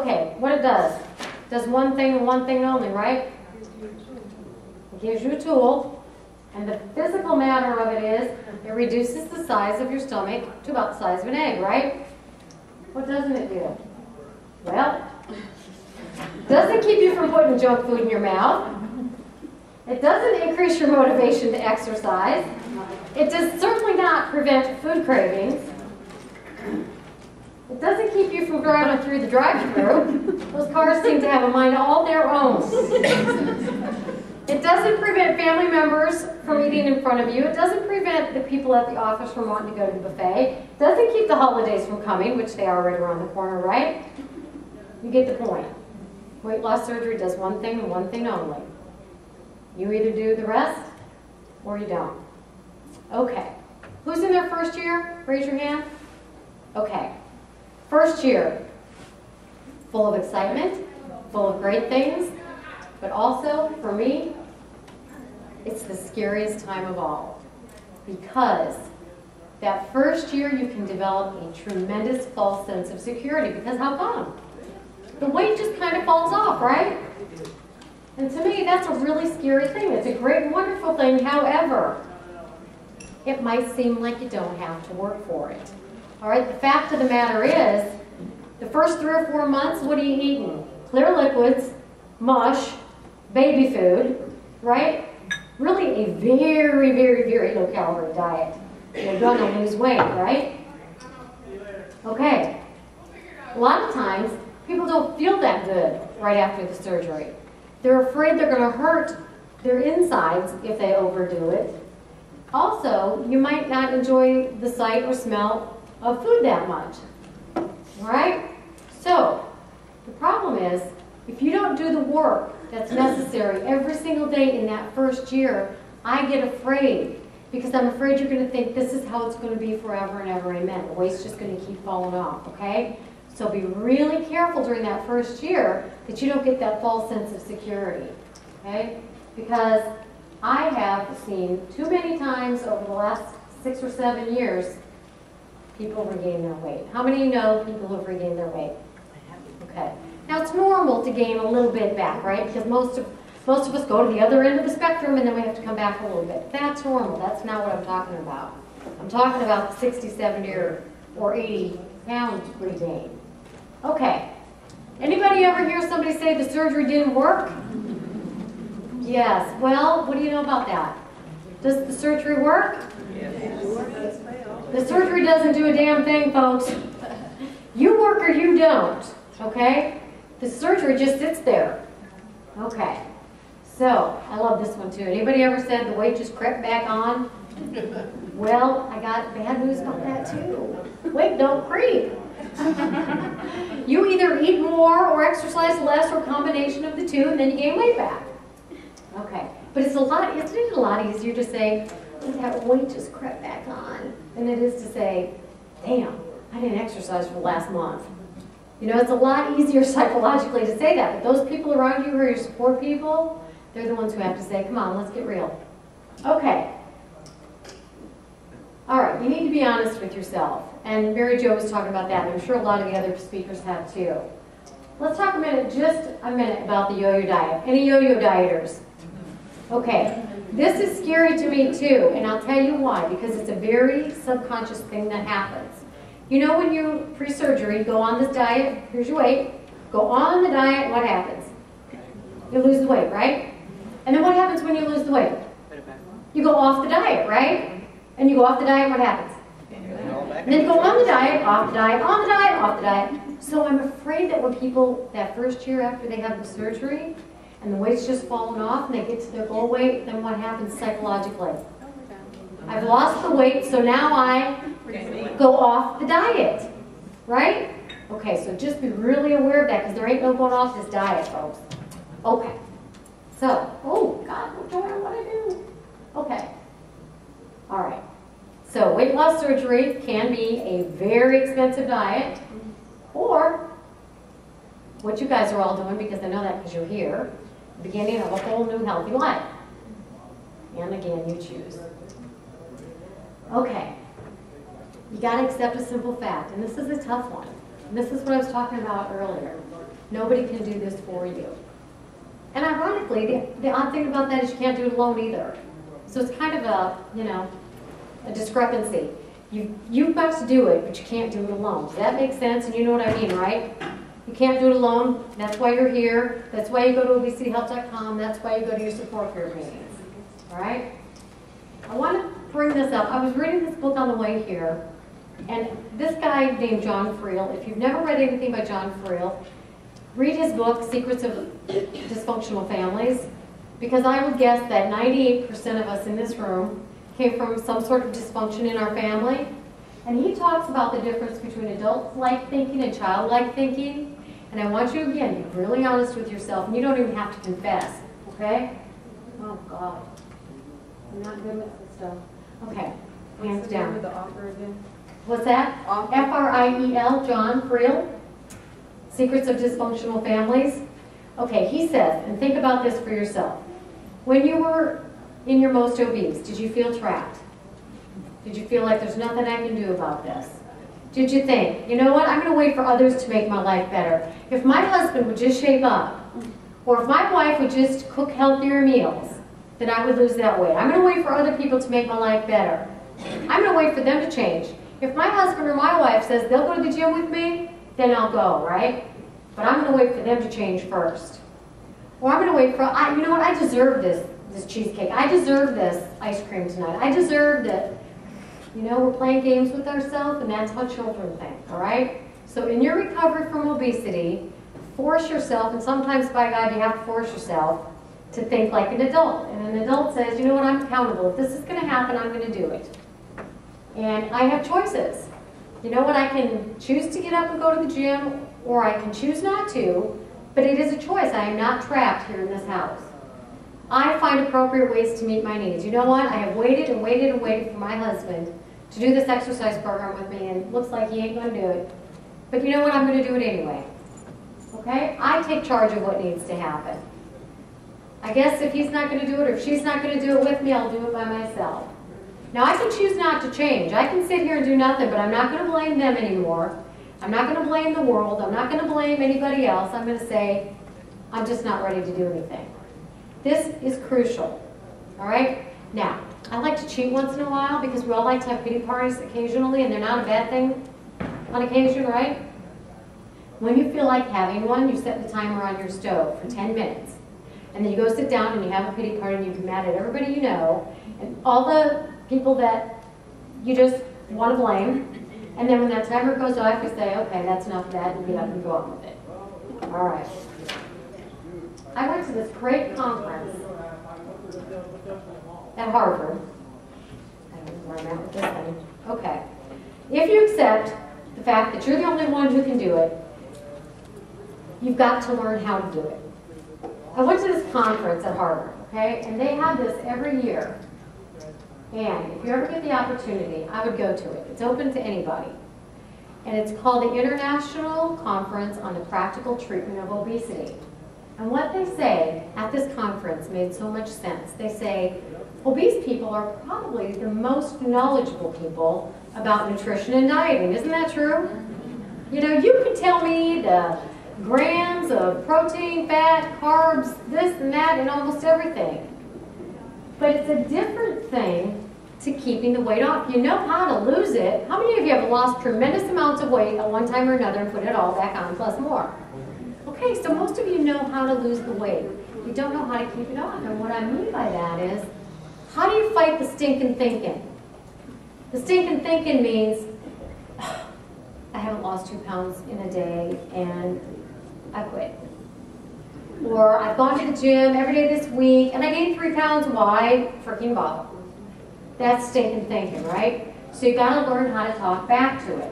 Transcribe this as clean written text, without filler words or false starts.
Okay, what it does one thing and one thing only, right? It gives you a tool, and the physical matter of it is it reduces the size of your stomach to about the size of an egg, right? What doesn't it do? Well, it doesn't keep you from putting junk food in your mouth. It doesn't increase your motivation to exercise. It does certainly not prevent food cravings. It doesn't keep you from driving through the drive-thru. Those cars seem to have a mind all their own. It doesn't prevent family members from eating in front of you. It doesn't prevent the people at the office from wanting to go to the buffet. It doesn't keep the holidays from coming, which they are right around the corner, right? You get the point. Weight loss surgery does one thing and one thing only. You either do the rest or you don't. Okay. Who's in their first year? Raise your hand. Okay. First year, full of excitement, full of great things, but also, for me, it's the scariest time of all. Because that first year you can develop a tremendous false sense of security. Because how come? The weight just kind of falls off, right? And to me, that's a really scary thing. It's a great, wonderful thing. However, it might seem like you don't have to work for it. All right, the fact of the matter is, the first 3 or 4 months, what are you eating? Clear liquids, mush, baby food, right? Really a very, very, very low-calorie diet. You're going to lose weight, right? Okay. A lot of times, people don't feel that good right after the surgery. They're afraid they're going to hurt their insides if they overdo it. Also, you might not enjoy the sight or smell of food that much. All right? So, the problem is, if you don't do the work that's necessary every single day in that first year, I get afraid. Because I'm afraid you're going to think this is how it's going to be forever and ever, amen. The weight's just going to keep falling off, okay? So be really careful during that first year that you don't get that false sense of security, okay? Because I have seen too many times over the last 6 or 7 years, people regain their weight. How many of you know people who have regained their weight? Okay. Now it's normal to gain a little bit back, right? Because most of us go to the other end of the spectrum and then we have to come back a little bit. That's normal. That's not what I'm talking about. I'm talking about 60, 70, or 80 pounds regain. Okay. Anybody ever hear somebody say the surgery didn't work? Yes. Well, what do you know about that? Does the surgery work? Yes. The surgery doesn't do a damn thing, folks. You work or you don't. Okay? The surgery just sits there. Okay. So, I love this one too. Anybody ever said the weight just crept back on? Well, I got bad news about that too. Weight don't creep. You either eat more or exercise less or a combination of the two and then you gain weight back. Okay. But isn't it a lot easier to say, oh, that weight just crept back on, than it is to say, damn, I didn't exercise for the last month. You know, it's a lot easier psychologically to say that, but those people around you who are your support people, they're the ones who have to say, come on, let's get real. Okay. All right, you need to be honest with yourself. And Mary Jo was talking about that, and I'm sure a lot of the other speakers have too. Let's talk just a minute about the yo-yo diet. Any yo-yo dieters? Okay. This is scary to me too, and I'll tell you why, because it's a very subconscious thing that happens. You know, when you, pre-surgery, go on this diet, here's your weight, go on the diet, what happens? You lose the weight, right? And then what happens when you lose the weight? You go off the diet, right? And you go off the diet, what happens? And then go on the diet, off the diet, on the diet, off the diet. So I'm afraid that when people, that first year after they have the surgery, and the weight's just fallen off, and they get to their goal weight, then what happens psychologically? I've lost the weight, so now I go off the diet, right? Okay, so just be really aware of that, because there ain't no going off this diet, folks. Okay. So, oh, God, what do I want to do? Okay. All right. So, weight loss surgery can be a very expensive diet, or what you guys are all doing, because I know that because you're here, the beginning of a whole new healthy life. And again, you choose. Okay. You got to accept a simple fact, and this is a tough one. And this is what I was talking about earlier. Nobody can do this for you. And ironically, the odd thing about that is you can't do it alone either. So it's kind of a, you know, a discrepancy. You've got to do it, but you can't do it alone. Does that make sense? And you know what I mean, right? You can't do it alone. That's why you're here. That's why you go to obesityhelp.com. That's why you go to your support group meetings. All right? I want to bring this up. I was reading this book on the way here, and this guy named John Friel, if you've never read anything by John Friel, read his book, Secrets of Dysfunctional Families, because I would guess that 98% of us in this room came from some sort of dysfunction in our family. And he talks about the difference between adult-like thinking and child-like thinking. And I want you, again, to be really honest with yourself, and you don't even have to confess, okay? Oh, God. I'm not good with this stuff. Okay, hands down. The author again? What's that? F-R-I-E-L, John Friel. Secrets of Dysfunctional Families. Okay, he says, and think about this for yourself. When you were in your most obese, did you feel trapped? Did you feel like there's nothing I can do about this? Did you think, you know what, I'm going to wait for others to make my life better. If my husband would just shape up, or if my wife would just cook healthier meals, then I would lose that weight. I'm going to wait for other people to make my life better. I'm going to wait for them to change. If my husband or my wife says they'll go to the gym with me, then I'll go, right? But I'm going to wait for them to change first. Or I'm going to wait for, you know what, I deserve this cheesecake. I deserve this ice cream tonight. I deserve it. You know, we're playing games with ourselves, and that's how children think, all right? So in your recovery from obesity, force yourself, and sometimes, by God, you have to force yourself to think like an adult. And an adult says, you know what, I'm accountable. If this is going to happen, I'm going to do it. And I have choices. You know what, I can choose to get up and go to the gym, or I can choose not to, but it is a choice. I am not trapped here in this house. I find appropriate ways to meet my needs. You know what, I have waited and waited and waited for my husband to do this exercise program with me, and it looks like he ain't going to do it. But you know what, I'm going to do it anyway. Okay? I take charge of what needs to happen. I guess if he's not going to do it, or if she's not going to do it with me, I'll do it by myself. Now, I can choose not to change. I can sit here and do nothing, but I'm not going to blame them anymore. I'm not going to blame the world. I'm not going to blame anybody else. I'm going to say, I'm just not ready to do anything. This is crucial. All right? Now, I like to cheat once in a while because we all like to have pity parties occasionally, and they're not a bad thing on occasion, right? When you feel like having one, you set the timer on your stove for 10 minutes. And then you go sit down and you have a pity party and you get mad at everybody you know and all the people that you just want to blame. And then when that timer goes off, you say, okay, that's enough of that, and get up and go on with it. All right. I went to this great conference at Harvard. I don't know where I'm at with this thing. Okay. If you accept the fact that you're the only one who can do it, you've got to learn how to do it. I went to this conference at Harvard, okay, and they have this every year. And if you ever get the opportunity, I would go to it. It's open to anybody. And it's called the International Conference on the Practical Treatment of Obesity. And what they say at this conference made so much sense. They say, obese people are probably the most knowledgeable people about nutrition and dieting. Isn't that true? You know, you could tell me the grams of protein, fat, carbs, this and that, and almost everything. But it's a different thing to keeping the weight off. You know how to lose it. How many of you have lost tremendous amounts of weight at one time or another and put it all back on plus more? Okay, so most of you know how to lose the weight. You don't know how to keep it off. And what I mean by that is, how do you fight the stinking thinking? The stinking thinking means, I haven't lost 2 pounds in a day and I quit. Or I've gone to the gym every day this week and I gained 3 pounds. Why? Freaking bother. That's stinking thinking, right? So you got to learn how to talk back to it.